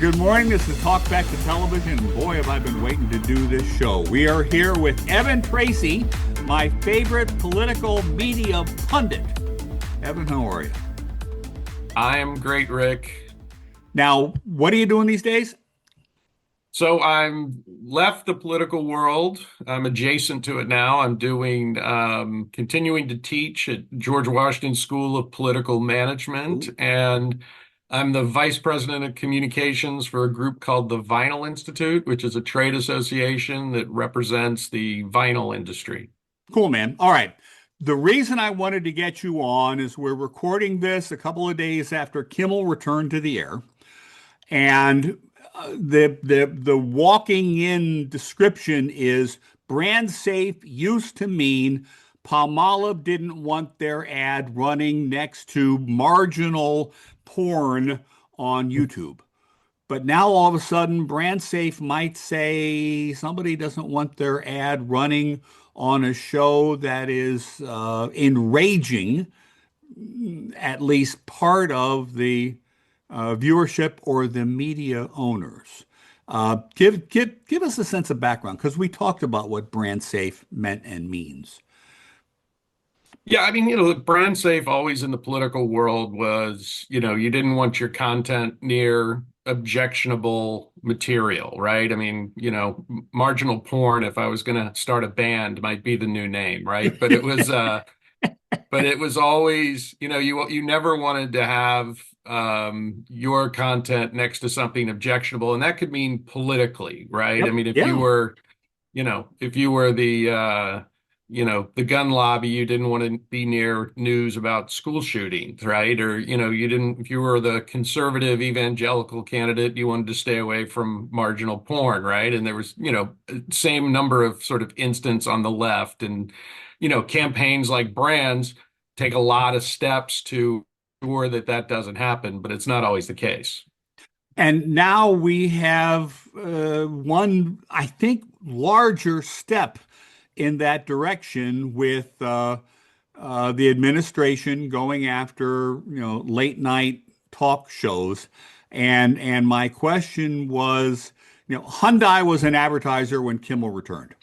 Good morning. This is Talk Back to Television. Boy, have I been waiting to do this show. We are here with Evan Tracey, my favorite political media pundit. Evan, how are you? I am great, Rick. Now, what are you doing these days? So I'm left the political world. I'm adjacent to it now. I'm doing continuing to teach at George Washington School of Political Management, Ooh, and I'm the vice president of communications for a group called the Vinyl Institute, which is a trade association that represents the vinyl industry. cool, man. All right. The reason I wanted to get you on is we're recording this a couple of days after Kimmel returned to the air. And the walking in description is brand safe used to mean Palmolive didn't want their ad running next to marginal porn on YouTube. But now all of a sudden, brand safe might say somebody doesn't want their ad running on a show that is enraging at least part of the viewership or the media owners. Give us a sense of background because we talked about what brand safe meant and means. Yeah, I mean, brand safe always in the political world was, you didn't want your content near objectionable material, right? I mean, marginal porn, if I was going to start a band, might be the new name, right? But it was always, you never wanted to have your content next to something objectionable, and that could mean politically, right? I Yep. mean, Yeah. if you were the gun lobby, you didn't want to be near news about school shootings, right? Or, you didn't, if you were the conservative evangelical candidate, you wanted to stay away from marginal porn, right? And there was, same number of sort of instance on the left. And, campaigns like brands take a lot of steps to ensure that that doesn't happen, but it's not always the case. And now we have one, I think, larger step in that direction with the administration going after, late night talk shows. And my question was, Hyundai was an advertiser when Kimmel returned.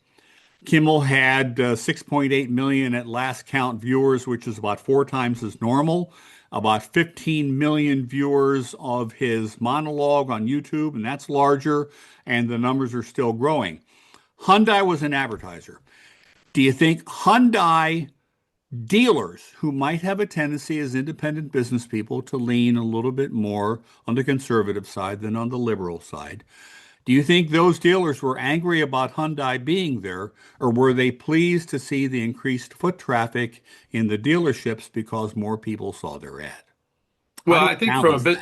Kimmel had 6.8 million at last count viewers, which is about four times as normal. About 15 million viewers of his monologue on YouTube, and that's larger, and the numbers are still growing. Hyundai was an advertiser. Do you think Hyundai dealers who might have a tendency as independent business people to lean a little bit more on the conservative side than on the liberal side? Do you think those dealers were angry about Hyundai being there, or were they pleased to see the increased foot traffic in the dealerships because more people saw their ad? How Well, do I you think from a balance bit,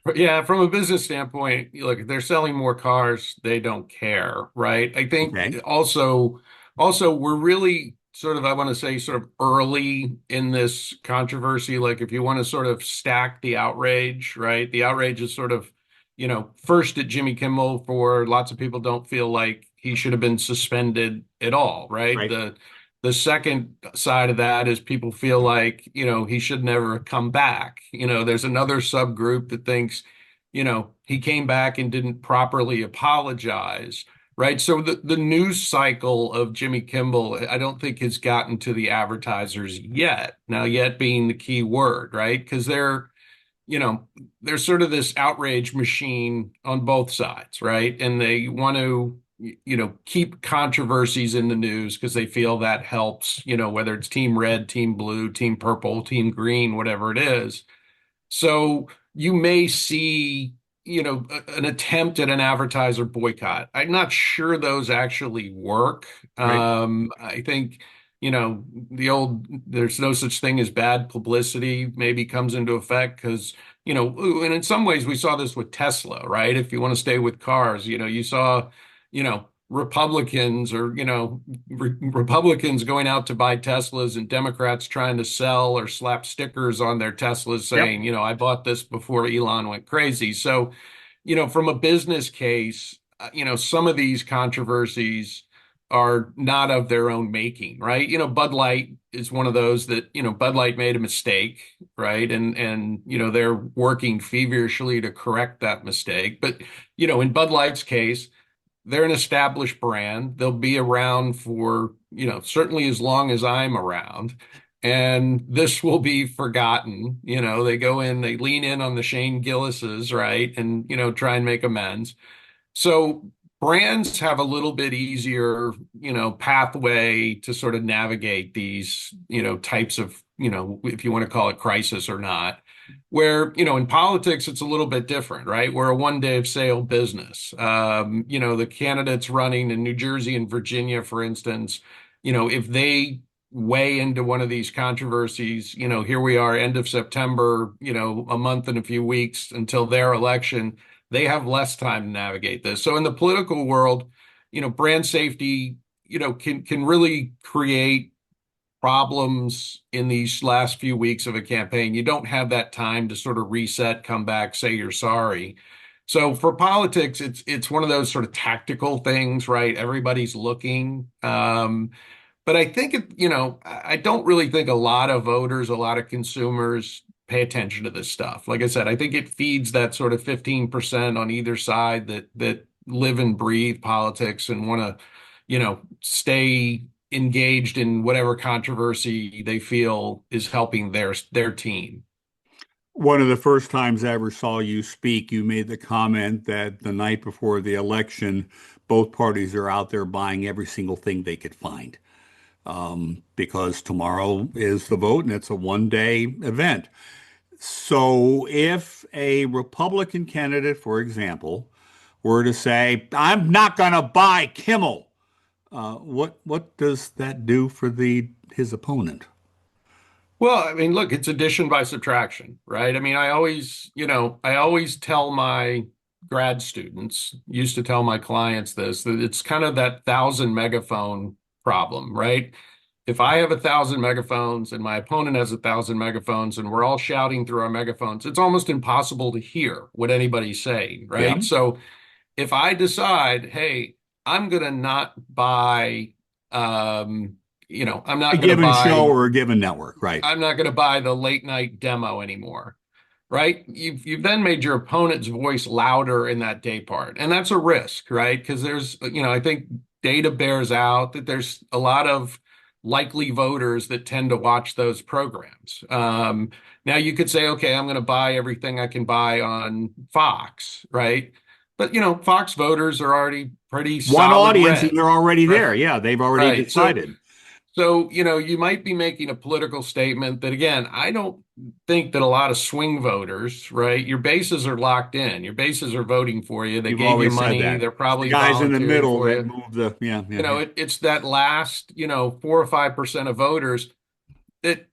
that? yeah, from a business standpoint, look, if they're selling more cars, they don't care, right? I think Okay. also we're really sort of, I want to say, sort of early in this controversy. Like, if you want to sort of stack the outrage, right? The outrage is sort of, first at Jimmy Kimmel for lots of people don't feel like he should have been suspended at all, right? Right. The second side of that is people feel like, he should never come back. There's another subgroup that thinks, he came back and didn't properly apologize, right? So the news cycle of Jimmy Kimmel, I don't think has gotten to the advertisers yet. Now, yet being the key word, right? Because you know, there's sort of this outrage machine on both sides, right? And they want to, keep controversies in the news because they feel that helps, whether it's team red, team blue, team purple, team green, whatever it is. So you may see, an attempt at an advertiser boycott. I'm not sure those actually work. Right. I think, the old there's no such thing as bad publicity maybe comes into effect because, and in some ways we saw this with Tesla, right? If you want to stay with cars, you saw, Republicans or, Republicans going out to buy Teslas and Democrats trying to sell or slap stickers on their Teslas Yep. saying, I bought this before Elon went crazy. So, from a business case, some of these controversies are not of their own making, right? Bud Light is one of those that, Bud Light made a mistake, right? And they're working feverishly to correct that mistake. But, in Bud Light's case, they're an established brand. They'll be around for, certainly as long as I'm around. And this will be forgotten. They go in, they lean in on the Shane Gillis's, right? And, try and make amends. So brands have a little bit easier, pathway to sort of navigate these, types of, if you want to call it crisis or not. Where, in politics, it's a little bit different, right? We're a one-day of sale business. The candidates running in New Jersey and Virginia, for instance, if they weigh into one of these controversies, here we are, end of September, a month and a few weeks until their election, they have less time to navigate this. So in the political world, brand safety, can really create problems in these last few weeks of a campaign. You don't have that time to sort of reset, come back, say you're sorry. So for politics, it's one of those sort of tactical things, right? Everybody's looking. But I think I don't really think a lot of voters, a lot of consumers pay attention to this stuff. Like I said, I think it feeds that sort of 15% on either side that live and breathe politics and want to, stay engaged in whatever controversy they feel is helping their team. One of the first times I ever saw you speak, you made the comment that the night before the election, both parties are out there buying every single thing they could find, because tomorrow is the vote and it's a one-day event. So if a Republican candidate, for example, were to say, "I'm not going to buy Kimmel," what does that do for his opponent? Well, I mean, look, it's addition by subtraction, right? I mean, I always tell my grad students, used to tell my clients this, that it's kind of that 1,000 megaphone problem, right? If I have 1,000 megaphones and my opponent has 1,000 megaphones and we're all shouting through our megaphones, it's almost impossible to hear what anybody's saying, Yeah. right? So if I decide, hey, I'm going to not buy, I'm A not going to given show buy or a given network, right? I'm not going to buy the late night demo anymore, right? You've then made your opponent's voice louder in that day part. And that's a risk, right? Because I think data bears out that there's a lot of likely voters that tend to watch those programs. Now you could say, okay, I'm going to buy everything I can buy on Fox, right? But Fox voters are already pretty One solid audience and red, they're already right? there. Yeah, they've already Right. decided. So, you might be making a political statement that, again, I don't think that a lot of swing voters, right? Your bases are locked in. Your bases are voting for you. They You've gave you always said money. that. They're It's the probably guys in the volunteering middle for that you. move yeah, yeah, yeah. It's that last, 4 or 5% of voters that,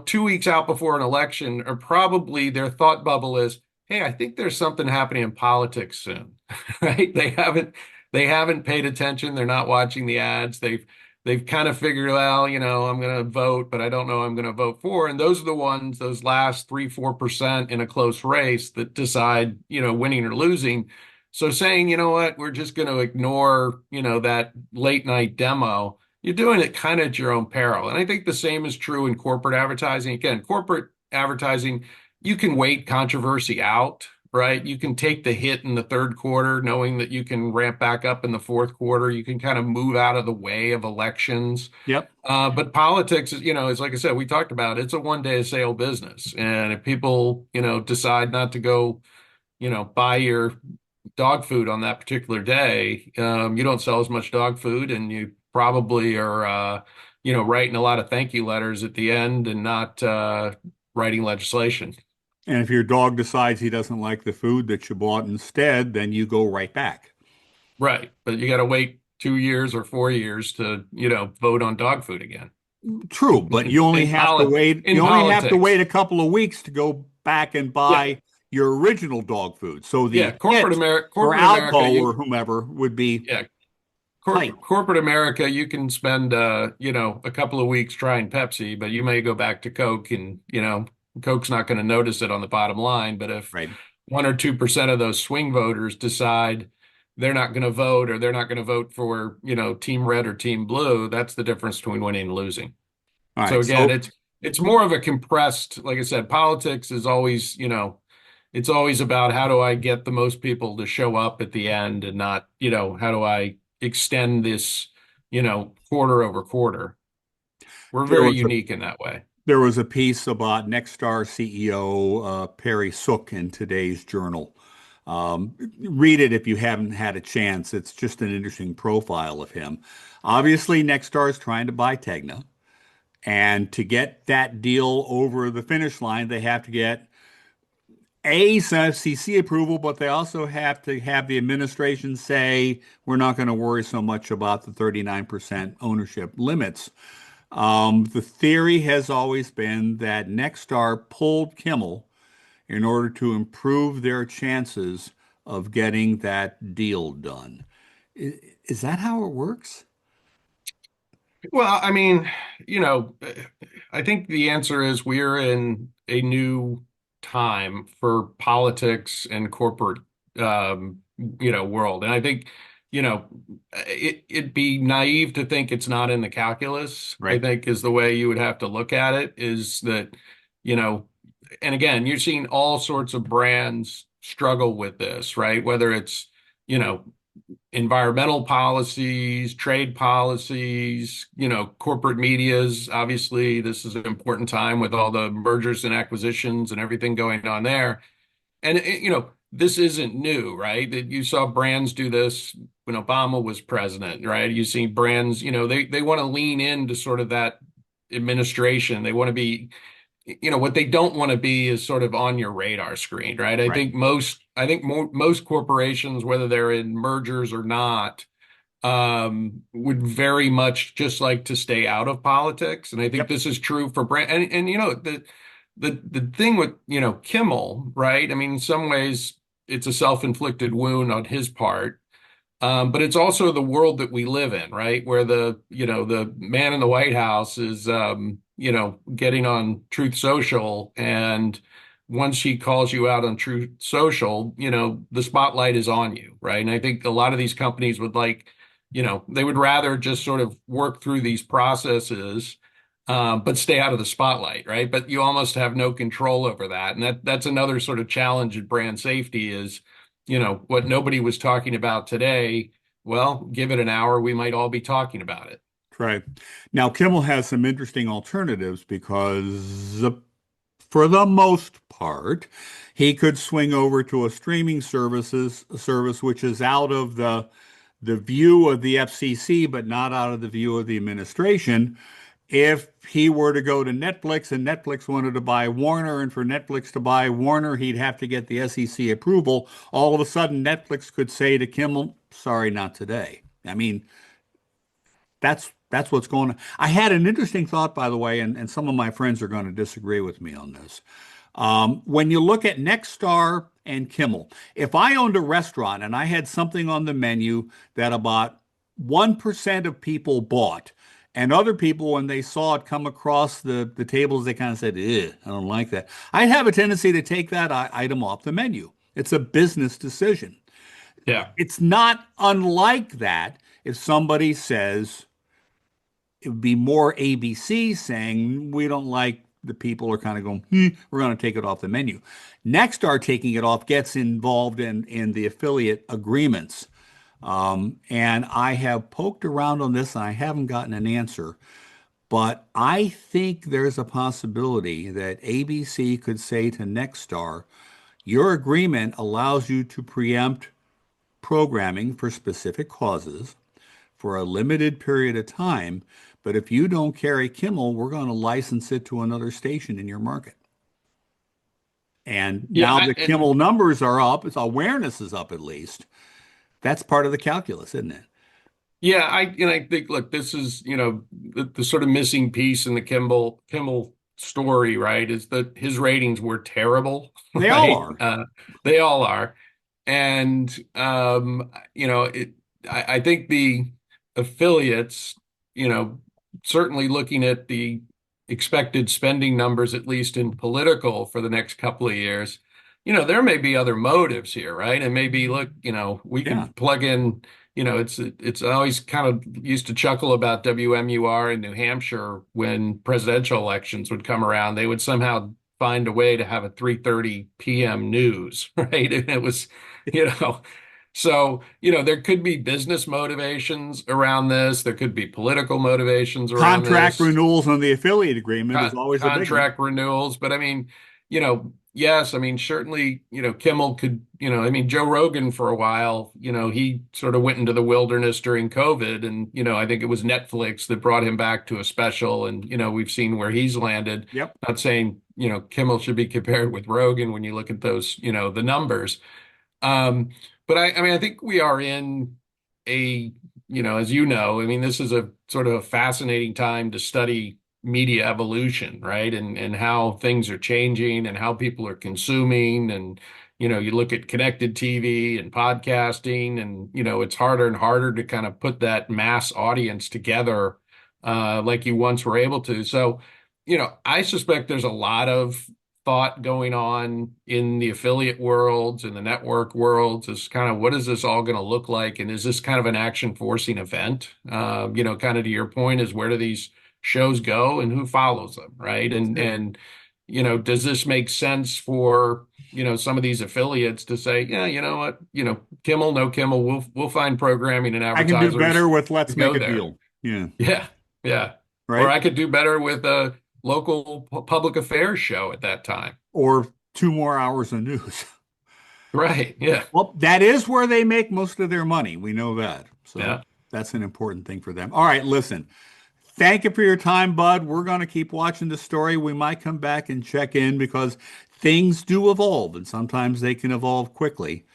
2 weeks out before an election are probably their thought bubble is, hey, I think there's something happening in politics soon, right? They haven't paid attention. They're not watching the ads. They've kind of figured, well, I'm going to vote, but I don't know who I'm going to vote for. And those are the ones, those last 3, 4% in a close race that decide, winning or losing. So saying, you know what, we're just going to ignore, that late night demo, you're doing it kind of at your own peril. And I think the same is true in corporate advertising. Again, corporate advertising, you can wait controversy out, right? You can take the hit in the third quarter, knowing that you can ramp back up in the fourth quarter. You can kind of move out of the way of elections. Yep. But politics is like I said, we talked about, it's a one-day sale business. And if people, decide not to go, buy your dog food on that particular day, you don't sell as much dog food and you probably are, writing a lot of thank you letters at the end and not writing legislation. And if your dog decides he doesn't like the food that you bought instead, then you go right back. Right. But you got to wait 2 years or 4 years to, vote on dog food again. True, but you only In have to wait. in You only have to politics. wait a couple of weeks to go back and Yeah. buy your original dog food. So Yeah. the hit for Corporate America, alcohol or whomever would be yeah, tight. corporate America, you can spend, a couple of weeks trying Pepsi, but you may go back to Coke and, Coke's not going to notice it on the bottom line. But if Right. 1 or 2% of those swing voters decide, they're not going to vote, or they're not going to vote for, team red or team blue. That's the difference between winning and losing. All So right. again, So it's more of a compressed, like I said, politics is always, it's always about how do I get the most people to show up at the end, and not, how do I extend this, quarter over quarter. We're there very was a unique in that way. there was a piece about Nexstar CEO Perry Sook in today's Journal. Read it if you haven't had a chance. It's just an interesting profile of him. Obviously, Nexstar is trying to buy Tegna, and to get that deal over the finish line, they have to get some FCC approval, but they also have to have the administration say, we're not going to worry so much about the 39% ownership limits. The theory has always been that Nexstar pulled Kimmel in order to improve their chances of getting that deal done. Is that how it works? Well, I mean, I think the answer is we're in a new time for politics and corporate, world. And I think, you know, it'd be naive to think it's not in the calculus, I Right. think is the way you would have to look at it, is that, you know, and again, you're seeing all sorts of brands struggle with this, right? Whether it's, you know, environmental policies, trade policies, corporate medias. Obviously, this is an important time with all the mergers and acquisitions and everything going on there. And this isn't new, right? That you saw brands do this when Obama was president, right? You see brands, they want to lean into sort of that administration. They want to be, what they don't want to be is sort of on your radar screen, right? I Right. think most corporations, whether they're in mergers or not, would very much just like to stay out of politics. And I think Yep. this is true for brand. And the thing with, Kimmel, right? I mean, in some ways, it's a self-inflicted wound on his part. But it's also the world that we live in, right? Where the man in the White House is, getting on Truth Social. And once he calls you out on Truth Social, the spotlight is on you, right? And I think a lot of these companies would like, they would rather just sort of work through these processes, but stay out of the spotlight, right? But you almost have no control over that. And that's another sort of challenge in brand safety is, what nobody was talking about today. Well, give it an hour, we might all be talking about it. Right. Now, Kimmel has some interesting alternatives because, for the most part, he could swing over to a streaming service which is out of the view of the FCC, but not out of the view of the administration. If he were to go to Netflix and Netflix wanted to buy Warner, and for Netflix to buy Warner, he'd have to get the SEC approval. All of a sudden, Netflix could say to Kimmel, sorry, not today. I mean, that's what's going on. I had an interesting thought, by the way, and some of my friends are going to disagree with me on this. When you look at Nexstar and Kimmel, if I owned a restaurant and I had something on the menu that about 1% of people bought, and other people, when they saw it come across the tables, they kind of said, I don't like that. I'd have a tendency to take that item off the menu. It's a business decision. Yeah. It's not unlike that if somebody says, it would be more ABC saying, we don't like the people are kind of going, we're going to take it off the menu. Nexstar taking it off gets involved in the affiliate agreements. And I have poked around on this and I haven't gotten an answer. But I think there's a possibility that ABC could say to Nexstar, your agreement allows you to preempt programming for specific causes for a limited period of time. But if you don't carry Kimmel, we're going to license it to another station in your market. And Yeah. now the Kimmel numbers are up, its awareness is up at least. That's part of the calculus, isn't it? Yeah, I think, look, this is, the sort of missing piece in the Kimmel story, right? Is that his ratings were terrible, They all right? are. They all are. And I think the affiliates, certainly looking at the expected spending numbers, at least in political for the next couple of years, there may be other motives here, right? And maybe, look, we Yeah. can plug in, it's I always kind of used to chuckle about WMUR in New Hampshire when presidential elections would come around. They would somehow find a way to have a 3:30 p.m. news, right? And it was, you know, so, there could be business motivations around this. There could be political motivations around Contract this, renewals on the affiliate agreement is always a big one. contract renewals. But I mean, yes, I mean, certainly, Kimmel could, Joe Rogan for a while, he sort of went into the wilderness during COVID. And, I think it was Netflix that brought him back to a special. And, we've seen where he's landed. Yep. Not saying, Kimmel should be compared with Rogan when you look at those, the numbers. Um, but I mean, I think we are in a, as I mean, this is a sort of a fascinating time to study media evolution, right? And how things are changing and how people are consuming. And, you look at connected TV and podcasting, and, it's harder and harder to kind of put that mass audience together, like you once were able to. So, I suspect there's a lot of thought going on in the affiliate worlds and the network worlds is kind of, what is this all going to look like? And is this kind of an action forcing event? Kind of to your point, is where do these shows go and who follows them, right? And does this make sense for, some of these affiliates to say, yeah, you know what, Kimmel, no Kimmel, we'll find programming and I can do advertisers better with to let's make go a there. deal. Yeah. Yeah, yeah. Or Right. I could do better with a local public affairs show at that time. Or 2 more hours of news. Right. Yeah. Well, that is where they make most of their money. We know that. So Yeah. that's an important thing for them. All right, listen. Thank you for your time, Bud. We're going to keep watching the story. We might come back and check in because things do evolve, and sometimes they can evolve quickly.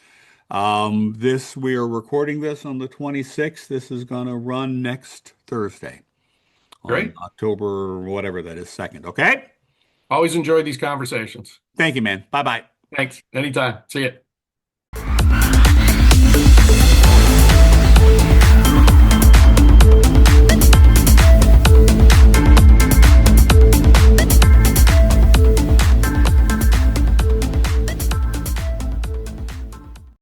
We are recording this on the 26th. This is going to run next Thursday on Great. October, whatever that is, 2nd. Okay? Always enjoy these conversations. Thank you, man. Bye bye. Thanks. Anytime. See you.